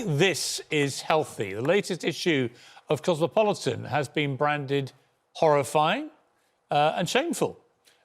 think this is healthy. The latest issue of Cosmopolitan has been branded horrifying and shameful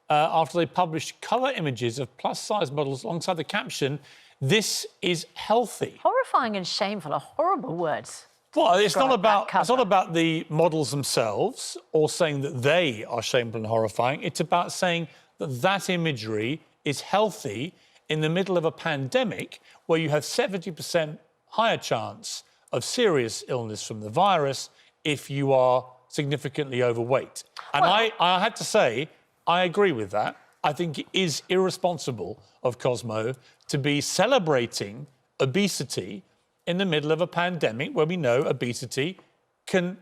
after they published colour images of plus-size models alongside the caption, "This is healthy." Horrifying and shameful are horrible words. Well, it's not about the models themselves or saying that they are shameful and horrifying. It's about saying that that imagery is healthy in the middle of a pandemic where you have 70% higher chance of serious illness from the virus if you are significantly overweight. And I had to say, I agree with that. I think it is irresponsible of Cosmo to be celebrating obesity in the middle of a pandemic where we know obesity can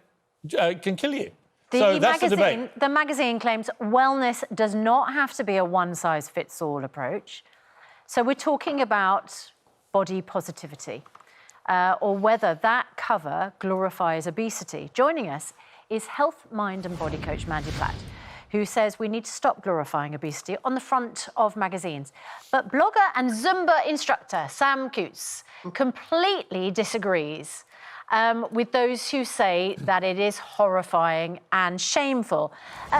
kill you. So that's the debate. The magazine claims wellness does not have to be a one-size-fits-all approach. So we're talking about body positivity, or whether that cover glorifies obesity. Joining us is health, mind and body coach Mandy Platt, who says we need to stop glorifying obesity on the front of magazines. But blogger and Zumba instructor Sam Coutts completely disagrees with those who say that it is horrifying and shameful.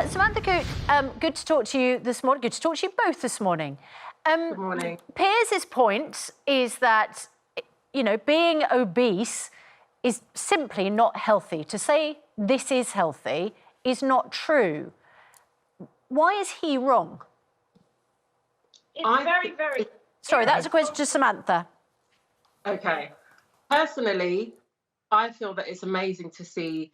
Samantha Coutts, good to talk to you this morning. Good to talk to you both this morning. Good morning. Piers' point is that, you know, being obese is simply not healthy. To say this is healthy is not true. Why is he wrong? It's very... Sorry, that's a question to Samantha. OK. Personally, I feel that it's amazing to see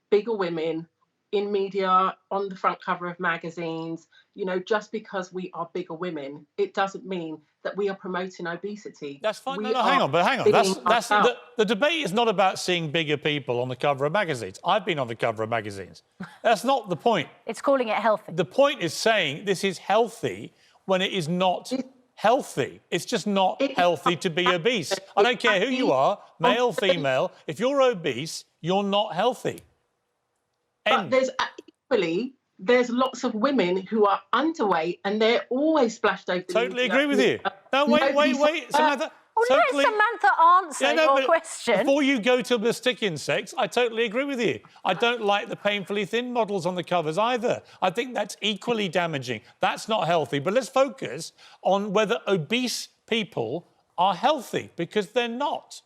bigger women in media, on the front cover of magazines. You know, just because we are bigger women, it doesn't mean that we are promoting obesity. That's fine. No, hang on. That's the debate is not about seeing bigger people on the cover of magazines. I've been on the cover of magazines. That's not the point. It's calling it healthy. The point is saying this is healthy when it is not healthy. It's just not healthy to be obese. I don't care who you are, male, female. If you're obese, you're not healthy. But there's lots of women who are underweight and they're always splashed over. Totally agree with you. No, wait, Samantha. Let Samantha answer your question. Before you go to the stick insects, I totally agree with you. I don't like the painfully thin models on the covers either. I think that's equally damaging. That's not healthy. But let's focus on whether obese people are healthy, because they're not.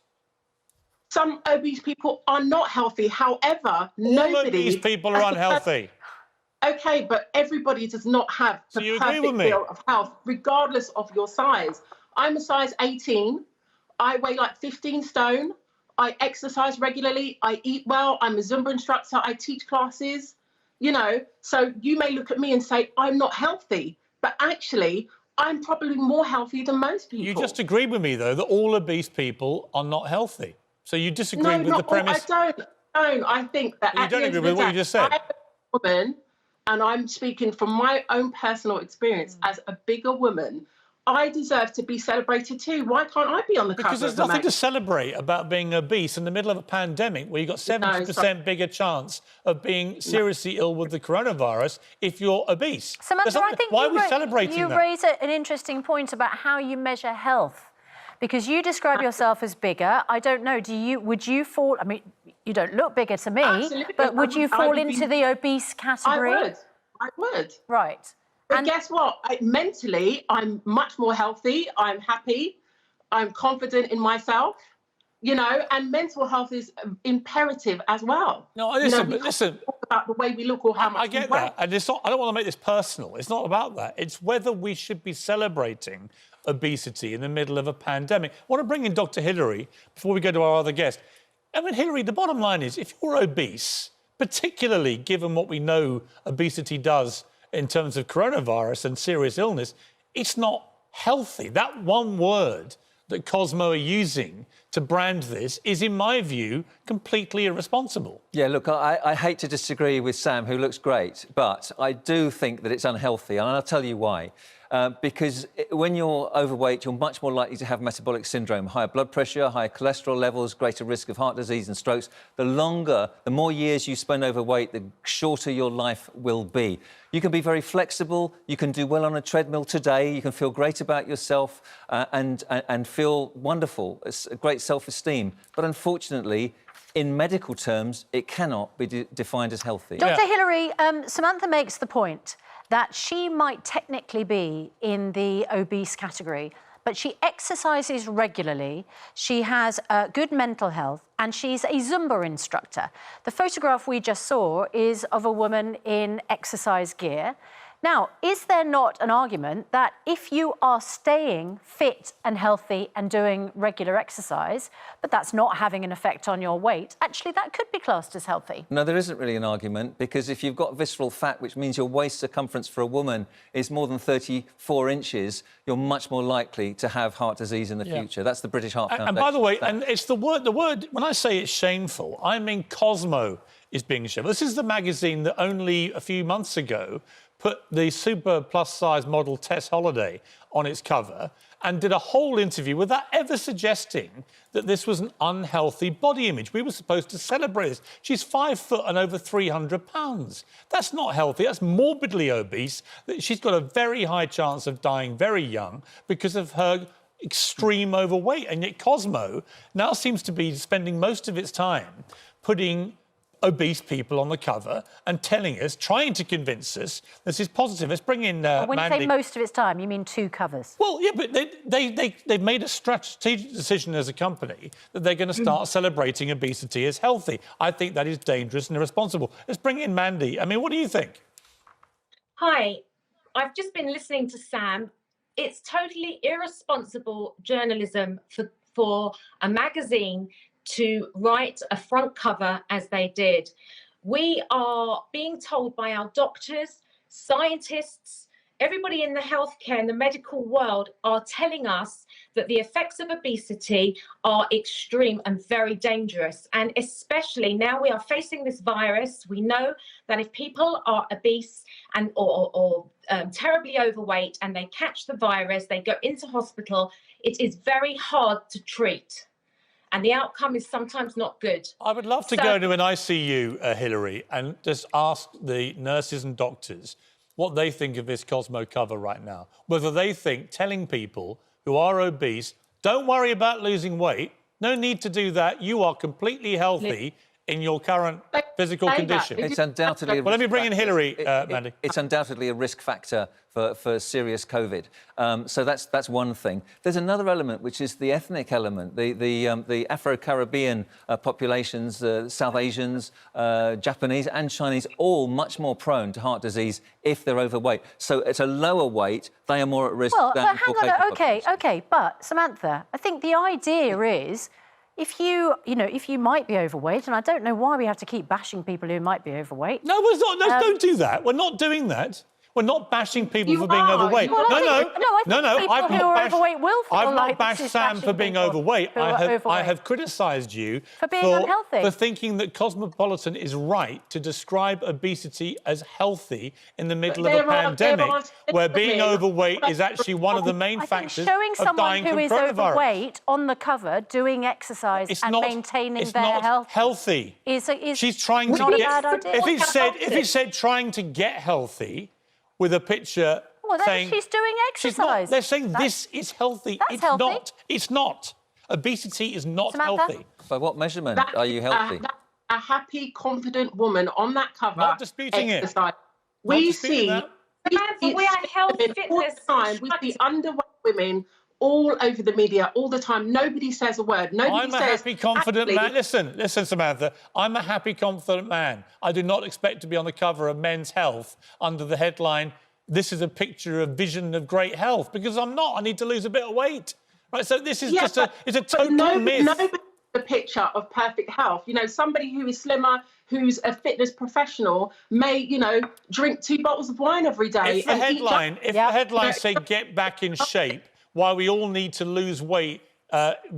Some obese people are not healthy. However, all obese people are unhealthy. OK, but everybody does not have the perfect bill of health, regardless of your size. I'm a size 18. I weigh like 15 stone. I exercise regularly. I eat well. I'm a Zumba instructor. I teach classes, you know. So you may look at me and say, I'm not healthy. But actually, I'm probably more healthy than most people. You just agreed with me, though, that all obese people are not healthy. So you disagree with the premise? No, I don't. I think that you don't agree with what you just said. I'm a woman, and I'm speaking from my own personal experience as a bigger woman. I deserve to be celebrated too. Why can't I be on the cover? Because there's nothing to celebrate about being obese in the middle of a pandemic where you've got 70% bigger chance of being seriously ill with the coronavirus if you're obese. Samantha, I think why are we celebrating that? You raise an interesting point about how you measure health. Because you describe yourself as bigger. I don't know, would you fall, I mean, you don't look bigger to me, absolutely. But would you fall into the obese category? I would. Right. But guess what? Mentally, I'm much more healthy. I'm happy. I'm confident in myself, you know, and mental health is imperative as well. No, listen, listen. Talk about the way we look or how much I get that. And it's not, I don't want to make this personal. It's not about that. It's whether we should be celebrating obesity in the middle of a pandemic. I want to bring in Dr. Hillary before we go to our other guest. I mean, Hillary, the bottom line is if you're obese, particularly given what we know obesity does in terms of coronavirus and serious illness, it's not healthy. That one word that Cosmo are using to brand this is, in my view, completely irresponsible. Yeah, look, I hate to disagree with Sam, who looks great, but I do think that it's unhealthy, and I'll tell you why. because when you're overweight, you're much more likely to have metabolic syndrome, higher blood pressure, higher cholesterol levels, greater risk of heart disease and strokes. The more years you spend overweight, the shorter your life will be. You can be very flexible, you can do well on a treadmill today, you can feel great about yourself and feel wonderful. It's a great self-esteem. But unfortunately, in medical terms, it cannot be defined as healthy. Dr. Hillary, Samantha makes the point that she might technically be in the obese category, but she exercises regularly, she has good mental health, and she's a Zumba instructor. The photograph we just saw is of a woman in exercise gear. Now, is there not an argument that if you are staying fit and healthy and doing regular exercise, but that's not having an effect on your weight, actually that could be classed as healthy? No, there isn't really an argument, because if you've got visceral fat, which means your waist circumference for a woman is more than 34 inches, you're much more likely to have heart disease in the future. That's the British Heart Foundation. And by the way, and it's the word, when I say it's shameful, I mean Cosmo is being shameful. This is the magazine that only a few months ago put the super plus-size model Tess Holliday on its cover and did a whole interview without ever suggesting that this was an unhealthy body image. We were supposed to celebrate this. She's 5 foot and over 300 pounds. That's not healthy. That's morbidly obese. She's got a very high chance of dying very young because of her extreme overweight. And yet Cosmo now seems to be spending most of its time putting obese people on the cover and telling us, trying to convince us this is positive. Let's bring in when Mandy. you say most of its time, you mean 2 covers? Well, yeah, but they've made a strategic decision as a company that they're going to start celebrating obesity as healthy. I think that is dangerous and irresponsible. Let's bring in Mandy. I mean, what do you think? Hi, I've just been listening to Sam. It's totally irresponsible journalism for a magazine to write a front cover as they did. We are being told by our doctors, scientists, everybody in the healthcare and the medical world are telling us that the effects of obesity are extreme and very dangerous. And especially now we are facing this virus, we know that if people are obese and or terribly overweight and they catch the virus, they go into hospital, it is very hard to treat. And the outcome is sometimes not good. I would love to go to an ICU, Hillary, and just ask the nurses and doctors what they think of this Cosmo cover right now. Whether they think telling people who are obese, don't worry about losing weight, no need to do that, you are completely healthy in your current physical condition. It's undoubtedly... Well, let me bring in Hillary, Mandy. It's undoubtedly a risk factor for serious COVID. So that's one thing. There's another element, which is the ethnic element. The Afro-Caribbean populations, South Asians, Japanese and Chinese, all much more prone to heart disease if they're overweight. So at a lower weight, they are more at risk than but hang Caucasian on, population. OK, but Samantha, I think the idea is if you might be overweight, and I don't know why we have to keep bashing people who might be overweight. No, we're not, no, don't do that. We're not doing that. We're not bashing people for being overweight. Well, I've not bashed Sam for being overweight. I have criticised you for being unhealthy. For thinking that Cosmopolitan is right to describe obesity as healthy in the middle of a pandemic, where being overweight is actually one of the main factors showing of dying someone who is coronavirus. Overweight on the cover doing exercise and maintaining their health healthy. She's trying to get. If it said trying to get healthy, with a picture saying... she's doing exercise. They're saying this is healthy. It's healthy. not. It's not. Obesity is not Samantha? healthy. By what measurement are you healthy? A happy, confident woman on that cover. Not disputing exercise. it. We see we are health fitness. All the time. We see underweight women all over the media all the time. Nobody says a word. Nobody says... I'm a happy, confident man. Listen, Samantha. I'm a happy, confident man. I do not expect to be on the cover of Men's Health under the headline, "This is a picture of vision of great health," because I'm not. I need to lose a bit of weight. Right, so this is it's a total myth. Nobody the picture of perfect health. You know, somebody who is slimmer, who's a fitness professional, may, drink 2 bottles of wine every day. If the headline say "Get back in shape," why we all need to lose weight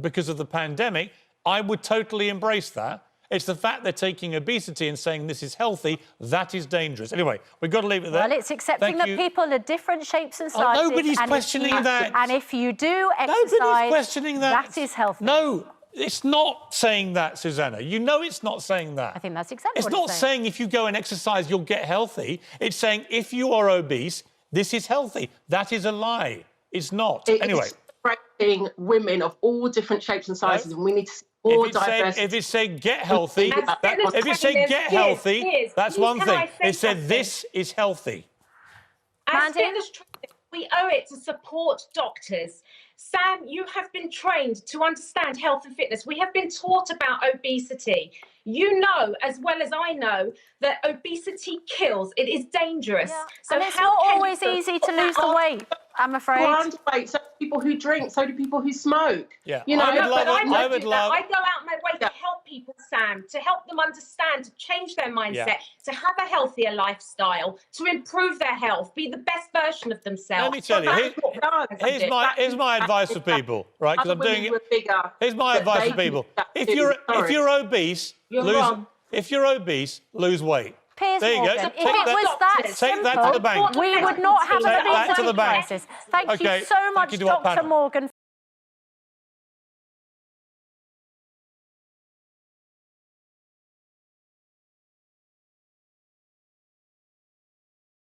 because of the pandemic, I would totally embrace that. It's the fact they're taking obesity and saying this is healthy, that is dangerous. Anyway, we've got to leave it there. Well, it's accepting that people are different shapes and sizes. Nobody's questioning that. And if you do exercise, nobody's questioning that. That is healthy. No, it's not saying that, Susanna. You know it's not saying that. I think that's exactly it's what not it's saying. If you go and exercise, you'll get healthy. It's saying if you are obese, this is healthy. That is a lie. It's not. Anyway. It's celebrating women of all different shapes and sizes, and we need to see more diversity. If it said get healthy, that's one thing. It said this is healthy. As fitness trainers, we owe it to support doctors. Sam, you have been trained to understand health and fitness. We have been taught about obesity. You know, as well as I know, that obesity kills. It is dangerous. Yeah. So and it's not always easy to lose the weight, I'm afraid. We're underweight, so do people who drink, so do people who smoke. Yeah. You know, I go out my way to help people, Sam, to help them understand, to change their mindset, to have a healthier lifestyle, to improve their health, be the best version of themselves. Let me tell you, here's my advice for people, right? Because I'm doing it. Here's my advice for people: if you're obese, lose weight. Piers there you Morgan, go. if it was that simple, that to the bank. We would not have an obesity crisis. Thank you so much, Dr. Morgan.